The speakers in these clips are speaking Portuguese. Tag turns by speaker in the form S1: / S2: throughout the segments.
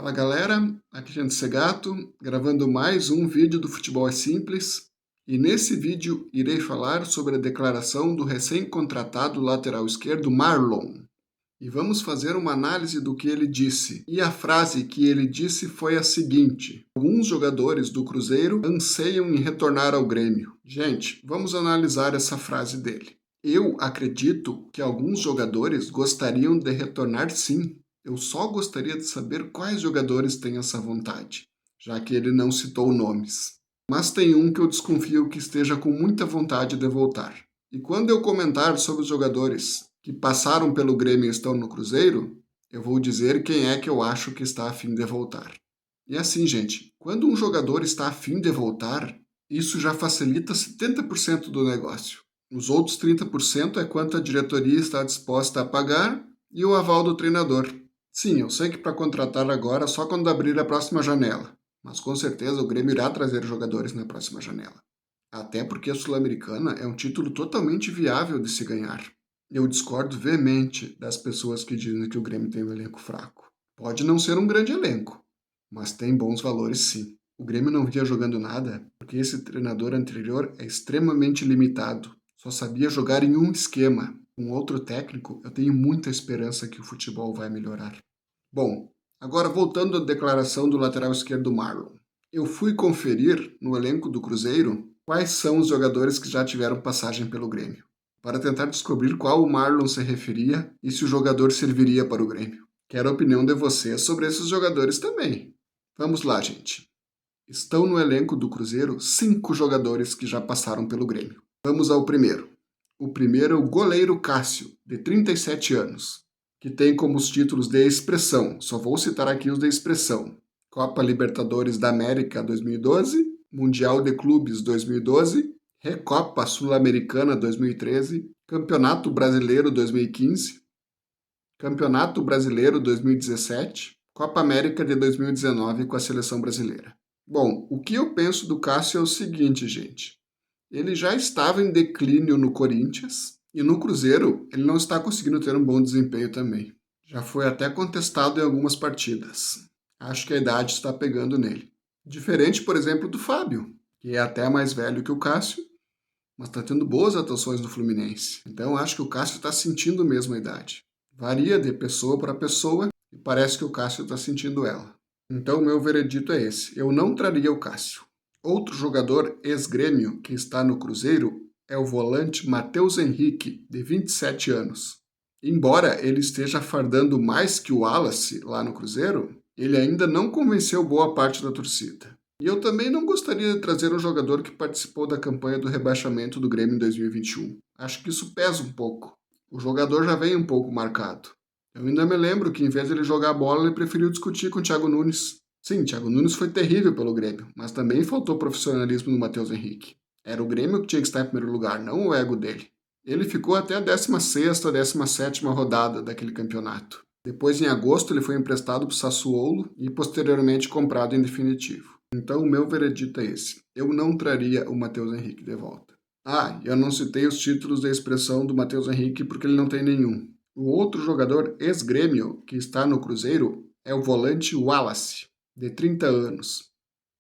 S1: Fala galera, aqui é Gente Segato, gravando mais um vídeo do Futebol é Simples. E nesse vídeo irei falar sobre a declaração do recém-contratado lateral esquerdo Marlon. E vamos fazer uma análise do que ele disse. E a frase que ele disse foi a seguinte: alguns jogadores do Cruzeiro anseiam em retornar ao Grêmio. Gente, vamos analisar essa frase dele. Eu acredito que alguns jogadores gostariam de retornar sim. Eu só gostaria de saber quais jogadores têm essa vontade, já que ele não citou nomes. Mas tem um que eu desconfio que esteja com muita vontade de voltar. E quando eu comentar sobre os jogadores que passaram pelo Grêmio e estão no Cruzeiro, eu vou dizer quem é que eu acho que está a fim de voltar. E assim, gente, quando um jogador está a fim de voltar, isso já facilita 70% do negócio. Os outros 30% é quanto a diretoria está disposta a pagar e o aval do treinador. Sim, eu sei que para contratar agora só quando abrir a próxima janela, mas com certeza o Grêmio irá trazer jogadores na próxima janela. Até porque a Sul-Americana é um título totalmente viável de se ganhar. Eu discordo veemente das pessoas que dizem que o Grêmio tem um elenco fraco. Pode não ser um grande elenco, mas tem bons valores sim. O Grêmio não vinha jogando nada porque esse treinador anterior é extremamente limitado. Só sabia jogar em um esquema. Com outro técnico, eu tenho muita esperança que o futebol vai melhorar. Bom, agora voltando à declaração do lateral esquerdo Marlon. Eu fui conferir no elenco do Cruzeiro quais são os jogadores que já tiveram passagem pelo Grêmio, para tentar descobrir qual o Marlon se referia e se o jogador serviria para o Grêmio. Quero a opinião de vocês sobre esses jogadores também. Vamos lá, gente. Estão no elenco do Cruzeiro 5 jogadores que já passaram pelo Grêmio. Vamos ao primeiro. O primeiro é o goleiro Cássio, de 37 anos, que tem como os títulos de expressão, só vou citar aqui os de expressão: Copa Libertadores da América 2012, Mundial de Clubes 2012, Recopa Sul-Americana 2013, Campeonato Brasileiro 2015, Campeonato Brasileiro 2017, Copa América de 2019 com a seleção brasileira. Bom, o que eu penso do Cássio é o seguinte, gente. Ele já estava em declínio no Corinthians e no Cruzeiro ele não está conseguindo ter um bom desempenho também. Já foi até contestado em algumas partidas. Acho que a idade está pegando nele. Diferente, por exemplo, do Fábio, que é até mais velho que o Cássio, mas está tendo boas atuações no Fluminense. Então acho que o Cássio está sentindo mesmo a idade. Varia de pessoa para pessoa e parece que o Cássio está sentindo ela. Então o meu veredito é esse. Eu não traria o Cássio. Outro jogador ex-Grêmio que está no Cruzeiro é o volante Matheus Henrique, de 27 anos. Embora ele esteja fardando mais que o Wallace lá no Cruzeiro, ele ainda não convenceu boa parte da torcida. E eu também não gostaria de trazer um jogador que participou da campanha do rebaixamento do Grêmio em 2021. Acho que isso pesa um pouco. O jogador já vem um pouco marcado. Eu ainda me lembro que em vez de ele jogar a bola, ele preferiu discutir com o Thiago Nunes. Sim, Thiago Nunes foi terrível pelo Grêmio, mas também faltou profissionalismo no Matheus Henrique. Era o Grêmio que tinha que estar em primeiro lugar, não o ego dele. Ele ficou até a 16ª, 17ª rodada daquele campeonato. Depois, em agosto, ele foi emprestado para o Sassuolo e posteriormente comprado em definitivo. Então, o meu veredito é esse. Eu não traria o Matheus Henrique de volta. Ah, eu não citei os títulos da expressão do Matheus Henrique porque ele não tem nenhum. O outro jogador ex-Grêmio que está no Cruzeiro é o volante Wallace, de 30 anos,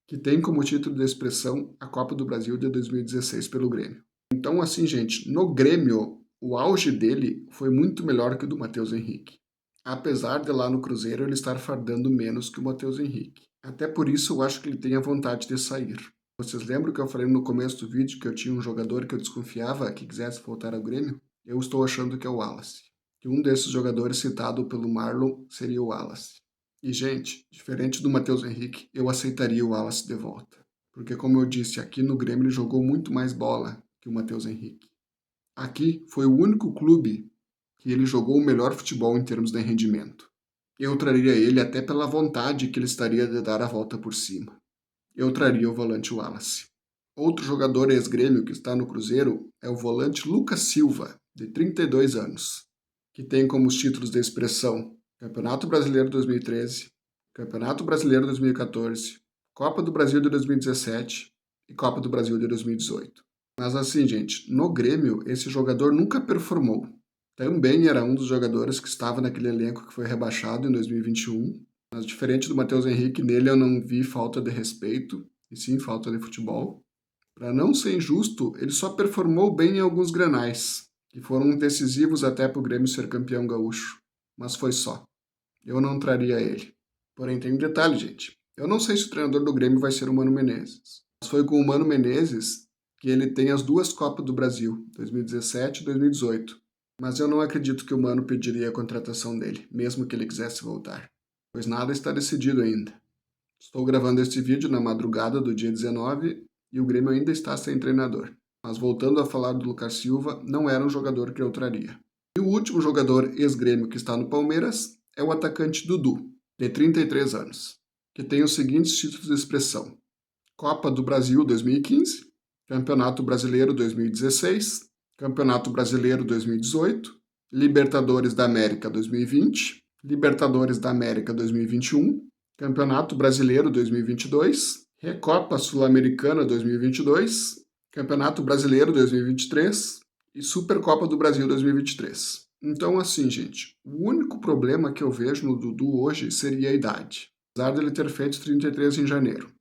S1: que tem como título de expressão a Copa do Brasil de 2016 pelo Grêmio. Então, assim, gente, no Grêmio, o auge dele foi muito melhor que o do Matheus Henrique. Apesar de lá no Cruzeiro ele estar fardando menos que o Matheus Henrique. Até por isso eu acho que ele tem a vontade de sair. Vocês lembram que eu falei no começo do vídeo que eu tinha um jogador que eu desconfiava que quisesse voltar ao Grêmio? Eu estou achando que é o Wallace. Que um desses jogadores citado pelo Marlon seria o Wallace. E, gente, diferente do Matheus Henrique, eu aceitaria o Wallace de volta. Porque, como eu disse, aqui no Grêmio ele jogou muito mais bola que o Matheus Henrique. Aqui foi o único clube que ele jogou o melhor futebol em termos de rendimento. Eu traria ele até pela vontade que ele estaria de dar a volta por cima. Eu traria o volante Wallace. Outro jogador ex-Grêmio que está no Cruzeiro é o volante Lucas Silva, de 32 anos, que tem como os títulos de expressão Campeonato Brasileiro 2013, Campeonato Brasileiro 2014, Copa do Brasil de 2017 e Copa do Brasil de 2018. Mas assim, gente, no Grêmio esse jogador nunca performou. Também era um dos jogadores que estava naquele elenco que foi rebaixado em 2021 Mas diferente do Matheus Henrique, nele eu não vi falta de respeito, e sim falta de futebol. Para não ser injusto, ele só performou bem em alguns grenais, que foram decisivos até para o Grêmio ser campeão gaúcho. Mas foi só. Eu não traria ele. Porém, tem um detalhe, gente. Eu não sei se o treinador do Grêmio vai ser o Mano Menezes. Mas foi com o Mano Menezes que ele tem as duas Copas do Brasil, 2017 e 2018. Mas eu não acredito que o Mano pediria a contratação dele, mesmo que ele quisesse voltar. Pois nada está decidido ainda. Estou gravando este vídeo na madrugada do dia 19 e o Grêmio ainda está sem treinador. Mas voltando a falar do Lucas Silva, não era um jogador que eu traria. E o último jogador ex-Grêmio que está no Palmeiras é o atacante Dudu, de 33 anos, que tem os seguintes títulos de expressão: Copa do Brasil 2015, Campeonato Brasileiro 2016, Campeonato Brasileiro 2018, Libertadores da América 2020, Libertadores da América 2021, Campeonato Brasileiro 2022, Recopa Sul-Americana 2022, Campeonato Brasileiro 2023 e Supercopa do Brasil 2023. Então, assim, gente, o único problema que eu vejo no Dudu hoje seria a idade. Apesar dele ter feito 33 em janeiro.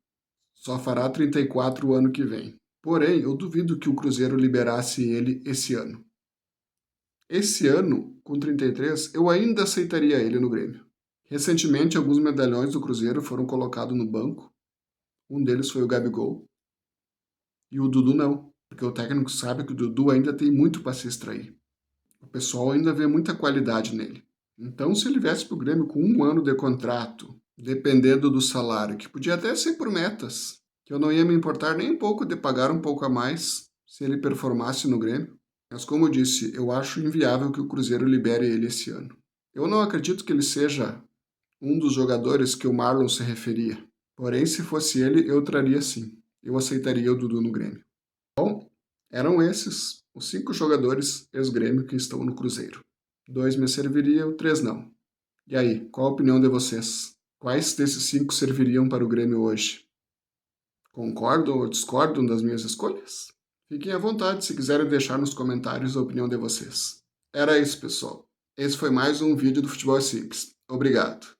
S1: Só fará 34 o ano que vem. Porém, eu duvido que o Cruzeiro liberasse ele esse ano. Esse ano, com 33, eu ainda aceitaria ele no Grêmio. Recentemente, alguns medalhões do Cruzeiro foram colocados no banco. Um deles foi o Gabigol. E o Dudu não, porque o técnico sabe que o Dudu ainda tem muito para se extrair. O pessoal ainda vê muita qualidade nele. Então, se ele viesse para o Grêmio com 1 ano de contrato, dependendo do salário, que podia até ser por metas, que eu não ia me importar nem um pouco de pagar um pouco a mais se ele performasse no Grêmio. Mas, como eu disse, eu acho inviável que o Cruzeiro libere ele esse ano. Eu não acredito que ele seja um dos jogadores que o Marlon se referia. Porém, se fosse ele, eu traria sim. Eu aceitaria o Dudu no Grêmio. Bom, eram esses os 5 jogadores ex-Grêmio que estão no Cruzeiro. 2 me serviriam, 3 não. E aí, qual a opinião de vocês? Quais desses 5 serviriam para o Grêmio hoje? Concordam ou discordam das minhas escolhas? Fiquem à vontade se quiserem deixar nos comentários a opinião de vocês. Era isso, pessoal. Esse foi mais um vídeo do Futebol Simples. Obrigado.